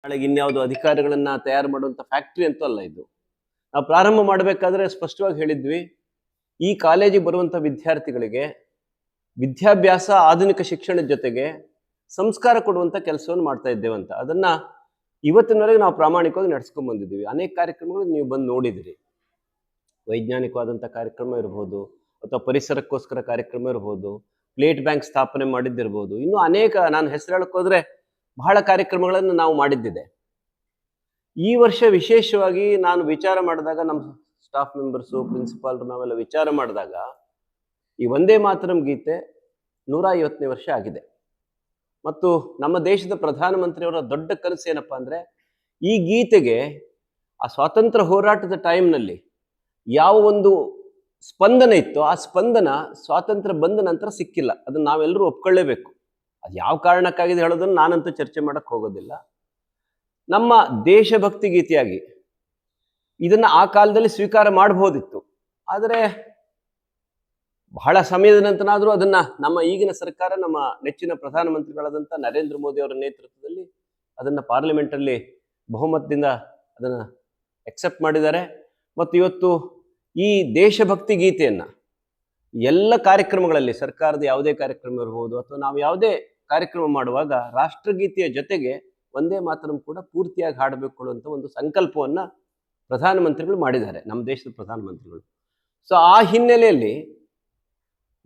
ನಾಳೆಗೆ ಇನ್ಯಾವುದು ಅಧಿಕಾರಿಗಳನ್ನ ತಯಾರು ಮಾಡುವಂತ ಫ್ಯಾಕ್ಟ್ರಿ ಅಂತೂ ಅಲ್ಲ ಇದು. ನಾವು ಪ್ರಾರಂಭ ಮಾಡಬೇಕಾದ್ರೆ ಸ್ಪಷ್ಟವಾಗಿ ಹೇಳಿದ್ವಿ, ಈ ಕಾಲೇಜಿಗೆ ಬರುವಂತ ವಿದ್ಯಾರ್ಥಿಗಳಿಗೆ ವಿದ್ಯಾಭ್ಯಾಸ ಆಧುನಿಕ ಶಿಕ್ಷಣದ ಜೊತೆಗೆ ಸಂಸ್ಕಾರ ಕೊಡುವಂತ ಕೆಲಸವನ್ನು ಮಾಡ್ತಾ ಇದ್ದೇವೆ ಅಂತ. ಅದನ್ನ ಇವತ್ತಿನವರೆಗೆ ನಾವು ಪ್ರಾಮಾಣಿಕವಾಗಿ ನಡ್ಸ್ಕೊಂಡ್ ಬಂದಿದ್ದೀವಿ. ಅನೇಕ ಕಾರ್ಯಕ್ರಮಗಳು ನೀವು ಬಂದು ನೋಡಿದಿರಿ. ವೈಜ್ಞಾನಿಕವಾದಂಥ ಕಾರ್ಯಕ್ರಮ ಇರ್ಬೋದು, ಅಥವಾ ಪರಿಸರಕ್ಕೋಸ್ಕರ ಕಾರ್ಯಕ್ರಮ ಇರ್ಬೋದು, ಪ್ಲೇಟ್ ಬ್ಯಾಂಕ್ ಸ್ಥಾಪನೆ ಮಾಡಿದ್ದಿರ್ಬೋದು, ಇನ್ನೂ ಅನೇಕ, ನಾನು ಹೆಸರು ಹೇಳಕ್ ಹೋದ್ರೆ ಬಹಳ ಕಾರ್ಯಕ್ರಮಗಳನ್ನು ನಾವು ಮಾಡಿದ್ದಿದೆ. ಈ ವರ್ಷ ವಿಶೇಷವಾಗಿ ನಾನು ವಿಚಾರ ಮಾಡಿದಾಗ, ನಮ್ಮ ಸ್ಟಾಫ್ ಮೆಂಬರ್ಸು, ಪ್ರಿನ್ಸಿಪಾಲ್ರು ನಾವೆಲ್ಲ ವಿಚಾರ ಮಾಡಿದಾಗ, ಈ ವಂದೇ ಮಾತರಂ ಗೀತೆ 150ನೇ ವರ್ಷ ಆಗಿದೆ. ಮತ್ತು ನಮ್ಮ ದೇಶದ ಪ್ರಧಾನಮಂತ್ರಿಯವರ ದೊಡ್ಡ ಕನಸು ಏನಪ್ಪಾ ಅಂದ್ರೆ, ಈ ಗೀತೆಗೆ ಆ ಸ್ವಾತಂತ್ರ್ಯ ಹೋರಾಟದ ಟೈಮ್ನಲ್ಲಿ ಯಾವ ಒಂದು ಸ್ಪಂದನ ಇತ್ತು, ಆ ಸ್ಪಂದನ ಸ್ವಾತಂತ್ರ್ಯ ಬಂದ ನಂತರ ಸಿಕ್ಕಿಲ್ಲ. ಅದನ್ನ ನಾವೆಲ್ಲರೂ ಒಪ್ಕೊಳ್ಳೇಬೇಕು. ಅದು ಯಾವ ಕಾರಣಕ್ಕಾಗಿದೆ ಹೇಳೋದನ್ನು ನಾನಂತೂ ಚರ್ಚೆ ಮಾಡಕ್ ಹೋಗೋದಿಲ್ಲ. ನಮ್ಮ ದೇಶಭಕ್ತಿ ಗೀತೆಯಾಗಿ ಇದನ್ನ ಆ ಕಾಲದಲ್ಲಿ ಸ್ವೀಕಾರ ಮಾಡಬಹುದಿತ್ತು. ಆದರೆ ಬಹಳ ಸಮಯದ ನಂತರಾದರೂ ಅದನ್ನ ನಮ್ಮ ಈಗಿನ ಸರ್ಕಾರ, ನಮ್ಮ ನೆಚ್ಚಿನ ಪ್ರಧಾನಮಂತ್ರಿಗಳಾದಂಥ ನರೇಂದ್ರ ಮೋದಿ ಅವರ ನೇತೃತ್ವದಲ್ಲಿ ಅದನ್ನ ಪಾರ್ಲಿಮೆಂಟ್ ಅಲ್ಲಿ ಬಹುಮತದಿಂದ ಅದನ್ನ ಎಕ್ಸೆಪ್ಟ್ ಮಾಡಿದ್ದಾರೆ. ಮತ್ತು ಇವತ್ತು ಈ ದೇಶಭಕ್ತಿ ಗೀತೆಯನ್ನ ಎಲ್ಲ ಕಾರ್ಯಕ್ರಮಗಳಲ್ಲಿ, ಸರ್ಕಾರದ ಯಾವುದೇ ಕಾರ್ಯಕ್ರಮ ಇರಬಹುದು ಅಥವಾ ನಾವು ಯಾವುದೇ ಕಾರ್ಯಕ್ರಮ ಮಾಡುವಾಗ ರಾಷ್ಟ್ರಗೀತೆಯ ಜೊತೆಗೆ ವಂದೇ ಮಾತರಂ ಕೂಡ ಪೂರ್ತಿಯಾಗಿ ಹಾಡಬೇಕು ಅಂತ ಒಂದು ಸಂಕಲ್ಪವನ್ನ ಪ್ರಧಾನಮಂತ್ರಿಗಳು ಮಾಡಿದ್ದಾರೆ, ನಮ್ಮ ದೇಶದ ಪ್ರಧಾನಮಂತ್ರಿಗಳು. ಸೊ ಆ ಹಿನ್ನೆಲೆಯಲ್ಲಿ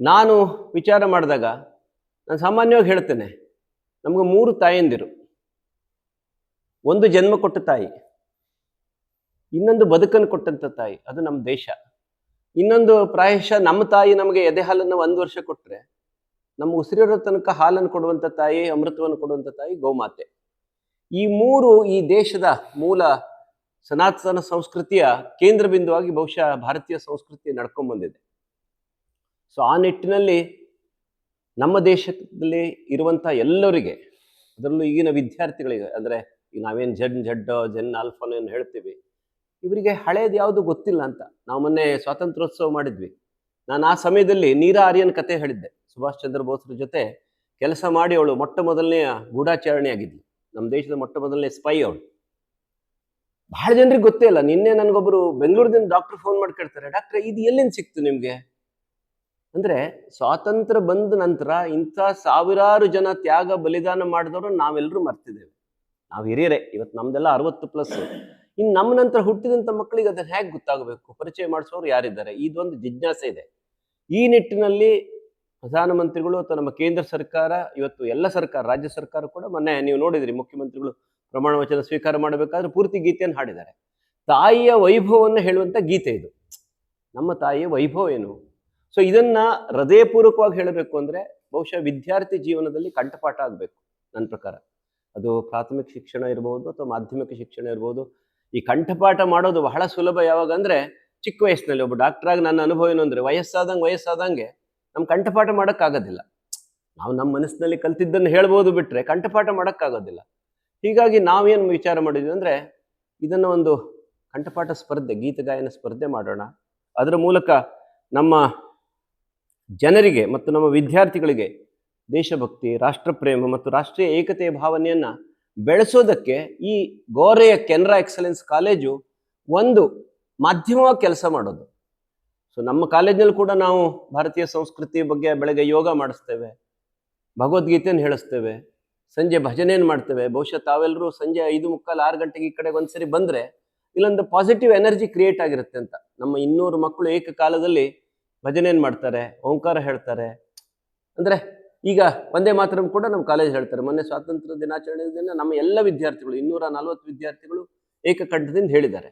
ನಾನು ವಿಚಾರ ಮಾಡಿದಾಗ ನಾನು ಸಾಮಾನ್ಯವಾಗಿ ಹೇಳ್ತೇನೆ, ನಮ್ಗೆ 3 ತಾಯಂದಿರು. ಒಂದು ಜನ್ಮ ಕೊಟ್ಟ ತಾಯಿ, ಇನ್ನೊಂದು ಬದುಕನ್ನು ಕೊಟ್ಟಂತ ತಾಯಿ, ಅದು ನಮ್ಮ ದೇಶ. ಇನ್ನೊಂದು ಪ್ರಾಯಶಃ ನಮ್ಮ ತಾಯಿ ನಮಗೆ ಎದೆ ಹಾಲನ್ನು 1 ವರ್ಷ ಕೊಟ್ಟರೆ ನಮ್ಮ ಉಸಿರಿರೋ ತನಕ ಹಾಲನ್ನು ಕೊಡುವಂಥ ತಾಯಿ, ಅಮೃತವನ್ನು ಕೊಡುವಂಥ ತಾಯಿ ಗೋಮಾತೆ. ಈ 3 ಈ ದೇಶದ ಮೂಲ ಸನಾತನ ಸಂಸ್ಕೃತಿಯ ಕೇಂದ್ರ ಬಿಂದುವಾಗಿ ಬಹುಶಃ ಭಾರತೀಯ ಸಂಸ್ಕೃತಿ ನಡ್ಕೊಂಡ್ ಬಂದಿದೆ. ಸೊ ಆ ನಿಟ್ಟಿನಲ್ಲಿ ನಮ್ಮ ದೇಶದಲ್ಲಿ ಇರುವಂಥ ಎಲ್ಲರಿಗೆ, ಅದರಲ್ಲೂ ಈಗಿನ ವಿದ್ಯಾರ್ಥಿಗಳಿಗೆ, ಅಂದರೆ ಈಗ ನಾವೇನು ಜೆನ್ ಆಲ್ಫಾನೋ ಏನು ಹೇಳ್ತೀವಿ, ಇವರಿಗೆ ಹಳೇದು ಯಾವುದು ಗೊತ್ತಿಲ್ಲ ಅಂತ. ನಾವು ಮೊನ್ನೆ ಸ್ವಾತಂತ್ರ್ಯೋತ್ಸವ ಮಾಡಿದ್ವಿ. ನಾನು ಆ ಸಮಯದಲ್ಲಿ ನೀರಾ ಆರ್ಯನ್ ಕತೆ ಹೇಳಿದ್ದೆ. ಸುಭಾಷ್ ಚಂದ್ರ ಬೋಸ್ರ ಜೊತೆ ಕೆಲಸ ಮಾಡಿ ಅವಳು ಮೊಟ್ಟ ಮೊದಲನೆಯ ಗೂಢಾಚಾರಣೆ ಆಗಿದ್ಲು, ನಮ್ಮ ದೇಶದ ಮೊಟ್ಟ ಮೊದಲನೇ ಸ್ಪೈ ಅವಳು. ಬಹಳ ಜನರಿಗೆ ಗೊತ್ತೇ ಇಲ್ಲ. ನಿನ್ನೆ ನನಗೊಬ್ಬರು ಬೆಂಗಳೂರಿನಿಂದ ಡಾಕ್ಟರ್ ಫೋನ್ ಮಾಡಿ ಕೇಳ್ತಾರೆ, ಡಾಕ್ಟ್ರೆ ಇದು ಎಲ್ಲಿಂದ ಸಿಕ್ತು ನಿಮ್ಗೆ ಅಂದ್ರೆ, ಸ್ವಾತಂತ್ರ್ಯ ಬಂದ ನಂತರ ಇಂಥ ಸಾವಿರಾರು ಜನ ತ್ಯಾಗ ಬಲಿದಾನ ಮಾಡಿದವರು ನಾವೆಲ್ಲರೂ ಮರ್ತಿದ್ದೇವೆ. ನಾವು ಹಿರಿಯರೇ, ಇವತ್ತು ನಮ್ದೆಲ್ಲ 60+. ಇನ್ನು ನಮ್ಮ ನಂತರ ಹುಟ್ಟಿದಂಥ ಮಕ್ಕಳಿಗೆ ಅದನ್ನ ಹೇಗೆ ಗೊತ್ತಾಗಬೇಕು, ಪರಿಚಯ ಮಾಡಿಸೋರು ಯಾರಿದ್ದಾರೆ, ಇದೊಂದು ಜಿಜ್ಞಾಸೆ ಇದೆ. ಈ ನಿಟ್ಟಿನಲ್ಲಿ ಪ್ರಧಾನಮಂತ್ರಿಗಳು ಅಥವಾ ನಮ್ಮ ಕೇಂದ್ರ ಸರ್ಕಾರ, ಇವತ್ತು ಎಲ್ಲ ಸರ್ಕಾರ, ರಾಜ್ಯ ಸರ್ಕಾರ ಕೂಡ, ಮೊನ್ನೆ ನೀವು ನೋಡಿದ್ರಿ ಮುಖ್ಯಮಂತ್ರಿಗಳು ಪ್ರಮಾಣ ವಚನ ಸ್ವೀಕಾರ ಮಾಡಬೇಕಾದ್ರೆ ಪೂರ್ತಿ ಗೀತೆಯನ್ನು ಹಾಡಿದ್ದಾರೆ. ತಾಯಿಯ ವೈಭವವನ್ನು ಹೇಳುವಂಥ ಗೀತೆ ಇದು. ನಮ್ಮ ತಾಯಿಯ ವೈಭವ ಏನು? ಸೊ ಇದನ್ನ ಹೃದಯಪೂರ್ವಕವಾಗಿ ಹೇಳಬೇಕು ಅಂದ್ರೆ ಬಹುಶಃ ವಿದ್ಯಾರ್ಥಿ ಜೀವನದಲ್ಲಿ ಕಂಠಪಾಠ ಆಗಬೇಕು ನನ್ನ ಪ್ರಕಾರ. ಅದು ಪ್ರಾಥಮಿಕ ಶಿಕ್ಷಣ ಇರ್ಬೋದು ಅಥವಾ ಮಾಧ್ಯಮಿಕ ಶಿಕ್ಷಣ ಇರ್ಬೋದು. ಈ ಕಂಠಪಾಠ ಮಾಡೋದು ಬಹಳ ಸುಲಭ ಯಾವಾಗ ಅಂದ್ರೆ, ಚಿಕ್ಕ ವಯಸ್ಸಿನಲ್ಲಿ. ಒಬ್ಬ ಡಾಕ್ಟರ್ ಆಗಿ ನನ್ನ ಅನುಭವ ಏನು ಅಂದ್ರೆ, ವಯಸ್ಸಾದಂಗೆ ನಮ್ ಕಂಠಪಾಠ ಮಾಡೋಕ್ಕಾಗೋದಿಲ್ಲ. ನಾವು ನಮ್ಮ ಮನಸ್ಸಿನಲ್ಲಿ ಕಲ್ತಿದ್ದನ್ನು ಹೇಳ್ಬೋದು, ಬಿಟ್ರೆ ಕಂಠಪಾಠ ಮಾಡೋಕ್ಕಾಗೋದಿಲ್ಲ. ಹೀಗಾಗಿ ನಾವೇನು ವಿಚಾರ ಮಾಡಿದ್ವಿ ಅಂದ್ರೆ, ಇದನ್ನ ಒಂದು ಕಂಠಪಾಠ ಸ್ಪರ್ಧೆ, ಗೀತಗಾಯನ ಸ್ಪರ್ಧೆ ಮಾಡೋಣ. ಅದರ ಮೂಲಕ ನಮ್ಮ ಜನರಿಗೆ ಮತ್ತು ನಮ್ಮ ವಿದ್ಯಾರ್ಥಿಗಳಿಗೆ ದೇಶಭಕ್ತಿ, ರಾಷ್ಟ್ರಪ್ರೇಮ ಮತ್ತು ರಾಷ್ಟ್ರೀಯ ಏಕತೆಯ ಭಾವನೆಯನ್ನ ಬೆಳೆಸೋದಕ್ಕೆ ಈ ಗೋರೆಯ ಕೆನರಾ ಎಕ್ಸಲೆನ್ಸ್ ಕಾಲೇಜು ಒಂದು ಮಾಧ್ಯಮವಾಗಿ ಕೆಲಸ ಮಾಡೋದು. ಸೊ ನಮ್ಮ ಕಾಲೇಜಿನಲ್ಲಿ ಕೂಡ ನಾವು ಭಾರತೀಯ ಸಂಸ್ಕೃತಿ ಬಗ್ಗೆ ಬೆಳಗ್ಗೆ ಯೋಗ ಮಾಡಿಸ್ತೇವೆ, ಭಗವದ್ಗೀತೆಯನ್ನು ಹೇಳಿಸ್ತೇವೆ, ಸಂಜೆ ಭಜನೆಯನ್ನು ಮಾಡ್ತೇವೆ. ಬಹುಶಃ ತಾವೆಲ್ಲರೂ ಸಂಜೆ 5:45, 6 ಗಂಟೆಗೆ ಈ ಕಡೆ ಒಂದ್ಸರಿ ಬಂದ್ರೆ ಇಲ್ಲೊಂದು ಪಾಸಿಟಿವ್ ಎನರ್ಜಿ ಕ್ರಿಯೇಟ್ ಆಗಿರುತ್ತೆ ಅಂತ. ನಮ್ಮ 200 ಮಕ್ಕಳು ಏಕಕಾಲದಲ್ಲಿ ಭಜನೆಯನ್ನು ಮಾಡ್ತಾರೆ, ಓಂಕಾರ ಹೇಳ್ತಾರೆ. ಅಂದ್ರೆ ಈಗ ವಂದೇ ಮಾತರಂ ಕೂಡ ನಮ್ಮ ಕಾಲೇಜ್ ಹೇಳ್ತಾರೆ. ಮೊನ್ನೆ ಸ್ವಾತಂತ್ರ್ಯ ದಿನಾಚರಣೆ ದಿನ ನಮ್ಮ ಎಲ್ಲ ವಿದ್ಯಾರ್ಥಿಗಳು, 240 ವಿದ್ಯಾರ್ಥಿಗಳು ಏಕಕಂಠದಿಂದ ಹೇಳಿದ್ದಾರೆ.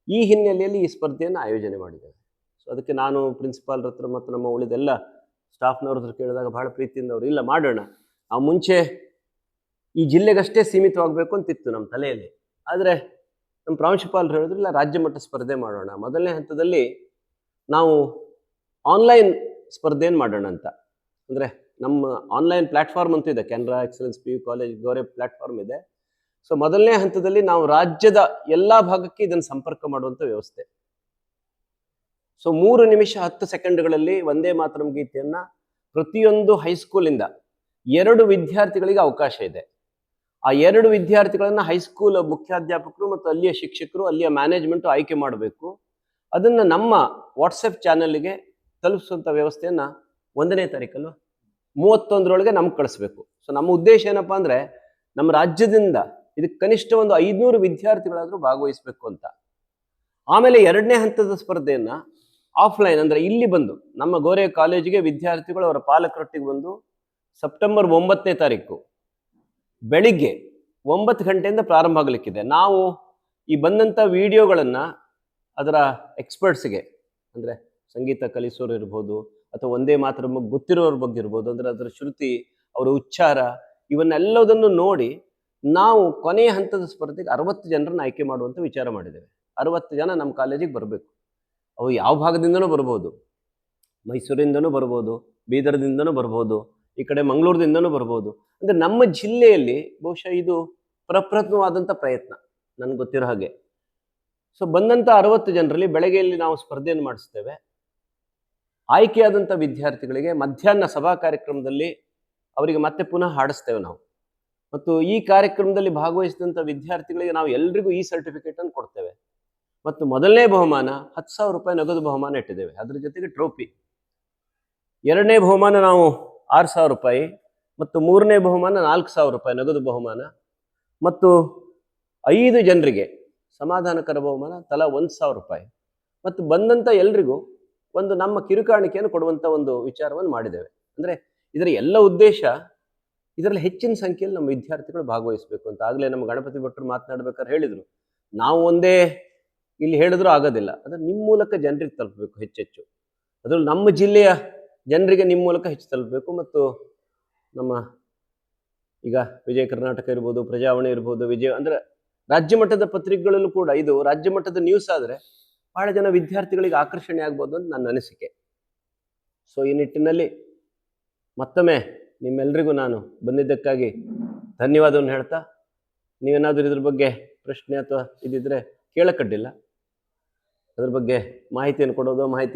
ಈ ಹಿನ್ನೆಲೆಯಲ್ಲಿ ಈ ಸ್ಪರ್ಧೆಯನ್ನು ಆಯೋಜನೆ ಮಾಡಿದ್ದೇವೆ. ಸೊ ಅದಕ್ಕೆ ನಾನು ಪ್ರಿನ್ಸಿಪಾಲ್ ಹತ್ರ ಮತ್ತು ನಮ್ಮ ಉಳಿದೆಲ್ಲ ಸ್ಟಾಫ್ನವ್ರ ಹತ್ರ ಕೇಳಿದಾಗ ಬಹಳ ಪ್ರೀತಿಯಿಂದ ಅವರು, ಇಲ್ಲ ಮಾಡೋಣ, ನಾವು ಮುಂಚೆ ಈ ಜಿಲ್ಲೆಗಷ್ಟೇ ಸೀಮಿತವಾಗಬೇಕು ಅಂತಿತ್ತು ನಮ್ಮ ತಲೆಯಲ್ಲಿ. ಆದರೆ ನಮ್ಮ ಪ್ರಾಂಶುಪಾಲರು ಹೇಳಿದ್ರು, ಇಲ್ಲ ರಾಜ್ಯ ಮಟ್ಟ ಸ್ಪರ್ಧೆ ಮಾಡೋಣ. ಮೊದಲನೇ ಹಂತದಲ್ಲಿ ನಾವು ಆನ್ಲೈನ್ ಸ್ಪರ್ಧೆಯನ್ನು ಮಾಡೋಣ ಅಂತ. ಅಂದರೆ ನಮ್ಮ ಆನ್ಲೈನ್ ಪ್ಲಾಟ್ಫಾರ್ಮ್ ಅಂತೂ ಇದೆ, Canara excellence PU college Gore platform ಇದೆ. ಸೊ ಮೊದಲನೇ ಹಂತದಲ್ಲಿ ನಾವು ರಾಜ್ಯದ ಎಲ್ಲಾ ಭಾಗಕ್ಕೆ ಇದನ್ನು ಸಂಪರ್ಕ ಮಾಡುವಂಥ ವ್ಯವಸ್ಥೆ. ಸೊ 3 ನಿಮಿಷ 10 ಸೆಕೆಂಡ್ಗಳಲ್ಲಿ ವಂದೇ ಮಾತರಂ ಗೀತೆಯನ್ನ ಪ್ರತಿಯೊಂದು ಹೈಸ್ಕೂಲಿಂದ 2 ವಿದ್ಯಾರ್ಥಿಗಳಿಗೆ ಅವಕಾಶ ಇದೆ. ಆ 2 ವಿದ್ಯಾರ್ಥಿಗಳನ್ನ ಹೈಸ್ಕೂಲ್ ಮುಖ್ಯಾಧ್ಯಾಪಕರು ಮತ್ತು ಅಲ್ಲಿಯ ಶಿಕ್ಷಕರು, ಅಲ್ಲಿಯ ಮ್ಯಾನೇಜ್ಮೆಂಟ್ ಆಯ್ಕೆ ಮಾಡಬೇಕು. ಅದನ್ನ ನಮ್ಮ ವಾಟ್ಸಪ್ ಚಾನಲ್ಗೆ ತಲುಪಿಸುವಂತ ವ್ಯವಸ್ಥೆಯನ್ನ 1ನೇ ತಾರೀಕಲ್ವ 31ರೊಳಗೆ ನಮ್ಗೆ ಕಳಿಸ್ಬೇಕು. ಸೊ ನಮ್ಮ ಉದ್ದೇಶ ಏನಪ್ಪಾ ಅಂದ್ರೆ ನಮ್ಮ ರಾಜ್ಯದಿಂದ ಇದಕ್ಕೆ ಕನಿಷ್ಠ ಒಂದು 500 ವಿದ್ಯಾರ್ಥಿಗಳಾದ್ರೂ ಭಾಗವಹಿಸಬೇಕು ಅಂತ. ಆಮೇಲೆ 2ನೇ ಹಂತದ ಸ್ಪರ್ಧೆಯನ್ನ ಆಫ್ಲೈನ್ ಅಂದ್ರೆ ಇಲ್ಲಿ ಬಂದು ನಮ್ಮ ಗೋರೆ ಕಾಲೇಜಿಗೆ ವಿದ್ಯಾರ್ಥಿಗಳು ಅವರ ಪಾಲಕರೊಟ್ಟಿಗೆ ಬಂದು ಸೆಪ್ಟೆಂಬರ್ 9ನೇ ತಾರೀಕು ಬೆಳಿಗ್ಗೆ 9 ಗಂಟೆಯಿಂದ ಪ್ರಾರಂಭ ಆಗಲಿಕ್ಕಿದೆ. ನಾವು ಈ ಬಂದಂಥ ವಿಡಿಯೋಗಳನ್ನ ಅದರ ಎಕ್ಸ್ಪರ್ಟ್ಸ್ಗೆ ಅಂದರೆ ಸಂಗೀತ ಕಲಿಸೋರು ಇರ್ಬೋದು ಅಥವಾ ಒಂದೇ ಮಾತ್ರ ಗೊತ್ತಿರೋರ ಬಗ್ಗೆ ಇರ್ಬೋದು, ಅಂದರೆ ಅದರ ಶ್ರುತಿ, ಅವರ ಉಚ್ಚಾರ, ಇವನ್ನೆಲ್ಲದನ್ನು ನೋಡಿ ನಾವು ಕೊನೆಯ ಹಂತದ ಸ್ಪರ್ಧೆಗೆ 60 ಜನರನ್ನು ಆಯ್ಕೆ ಮಾಡುವಂಥ ವಿಚಾರ ಮಾಡಿದ್ದೇವೆ. 60 ಜನ ನಮ್ಮ ಕಾಲೇಜಿಗೆ ಬರಬೇಕು. ಅವು ಯಾವ ಭಾಗದಿಂದನೂ ಬರ್ಬೋದು, ಮೈಸೂರಿಂದನೂ ಬರ್ಬೋದು, ಬೀದರ್ದಿಂದನೂ ಬರ್ಬೋದು, ಈ ಕಡೆ ಮಂಗಳೂರದಿಂದನೂ ಬರ್ಬೋದು. ಅಂದರೆ ನಮ್ಮ ಜಿಲ್ಲೆಯಲ್ಲಿ ಬಹುಶಃ ಇದು ಪ್ರಪ್ರಥಮವಾದಂಥ ಪ್ರಯತ್ನ ನನಗೆ ಗೊತ್ತಿರೋ ಹಾಗೆ. ಸೊ ಬಂದಂಥ 60 ಜನರಲ್ಲಿ ಬೆಳಗ್ಗೆಯಲ್ಲಿ ನಾವು ಸ್ಪರ್ಧೆಯನ್ನು ಮಾಡಿಸ್ತೇವೆ. ಆಯ್ಕೆಯಾದಂಥ ವಿದ್ಯಾರ್ಥಿಗಳಿಗೆ ಮಧ್ಯಾಹ್ನ ಸಭಾ ಕಾರ್ಯಕ್ರಮದಲ್ಲಿ ಅವರಿಗೆ ಮತ್ತೆ ಪುನಃ ಹಾಡಿಸ್ತೇವೆ ನಾವು. ಮತ್ತು ಈ ಕಾರ್ಯಕ್ರಮದಲ್ಲಿ ಭಾಗವಹಿಸಿದಂಥ ವಿದ್ಯಾರ್ಥಿಗಳಿಗೆ ನಾವು ಎಲ್ರಿಗೂ ಈ ಸರ್ಟಿಫಿಕೇಟನ್ನು ಕೊಡ್ತೇವೆ. ಮತ್ತು ಮೊದಲನೇ ಬಹುಮಾನ 10,000 ರೂಪಾಯಿ ನಗದು ಬಹುಮಾನ ಇಟ್ಟಿದ್ದೇವೆ, ಅದ್ರ ಜೊತೆಗೆ ಟ್ರೋಫಿ. 2ನೇ ಬಹುಮಾನ ನಾವು 6,000 ರೂಪಾಯಿ ಮತ್ತು 3ನೇ ಬಹುಮಾನ 4,000 ರೂಪಾಯಿ ನಗದು ಬಹುಮಾನ ಮತ್ತು 5 ಜನರಿಗೆ ಸಮಾಧಾನಕರ ಬಹುಮಾನ ತಲಾ 1,000 ರೂಪಾಯಿ ಮತ್ತು ಬಂದಂಥ ಎಲ್ರಿಗೂ ಒಂದು ನಮ್ಮ ಕಿರುಕಾಣಿಕೆಯನ್ನು ಕೊಡುವಂಥ ಒಂದು ವಿಚಾರವನ್ನು ಮಾಡಿದ್ದೇವೆ. ಅಂದರೆ ಇದರ ಎಲ್ಲ ಉದ್ದೇಶ ಇದರಲ್ಲಿ ಹೆಚ್ಚಿನ ಸಂಖ್ಯೆಯಲ್ಲಿ ನಮ್ಮ ವಿದ್ಯಾರ್ಥಿಗಳು ಭಾಗವಹಿಸಬೇಕು ಅಂತ. ಆಗಲೇ ನಮ್ಮ ಗಣಪತಿ ಭಟ್ರು ಮಾತನಾಡ್ಬೇಕಾದ್ರೆ ಹೇಳಿದರು, ನಾವು ಒಂದೇ ಇಲ್ಲಿ ಹೇಳಿದ್ರೂ ಆಗೋದಿಲ್ಲ, ಅಂದರೆ ನಿಮ್ಮ ಮೂಲಕ ಜನರಿಗೆ ತಲುಪಬೇಕು ಹೆಚ್ಚೆಚ್ಚು. ಅದರಲ್ಲಿ ನಮ್ಮ ಜಿಲ್ಲೆಯ ಜನರಿಗೆ ನಿಮ್ಮ ಮೂಲಕ ಹೆಚ್ಚು ತಲುಪಬೇಕು. ಮತ್ತು ನಮ್ಮ ಈಗ ವಿಜಯ ಕರ್ನಾಟಕ ಇರ್ಬೋದು, ಪ್ರಜಾವಾಣಿ ಇರ್ಬೋದು, ಅಂದರೆ ರಾಜ್ಯ ಮಟ್ಟದ ಪತ್ರಿಕೆಗಳಲ್ಲೂ ಕೂಡ ಇದು ರಾಜ್ಯ ಮಟ್ಟದ ನ್ಯೂಸ್ ಆದರೆ ಬಹಳ ಜನ ವಿದ್ಯಾರ್ಥಿಗಳಿಗೆ ಆಕರ್ಷಣೆ ಆಗ್ಬೋದು ಅಂತ ನನ್ನ ಅನಿಸಿಕೆ. ಸೊ ಈ ನಿಟ್ಟಿನಲ್ಲಿ ಮತ್ತೊಮ್ಮೆ ನಿಮ್ಮೆಲ್ಲರಿಗೂ ನಾನು ಬಂದಿದ್ದಕ್ಕಾಗಿ ಧನ್ಯವಾದವನ್ನು ಹೇಳ್ತಾ, ನೀವೇನಾದರೂ ಇದ್ರ ಬಗ್ಗೆ ಪ್ರಶ್ನೆ ಅಥವಾ ಇದಿದ್ರೆ ಕೇಳಕ್ಕಡ್ಡಿಲ್ಲ, ಅದ್ರ ಬಗ್ಗೆ ಮಾಹಿತಿಯನ್ನು ಕೊಡೋದು, ಮಾಹಿತಿ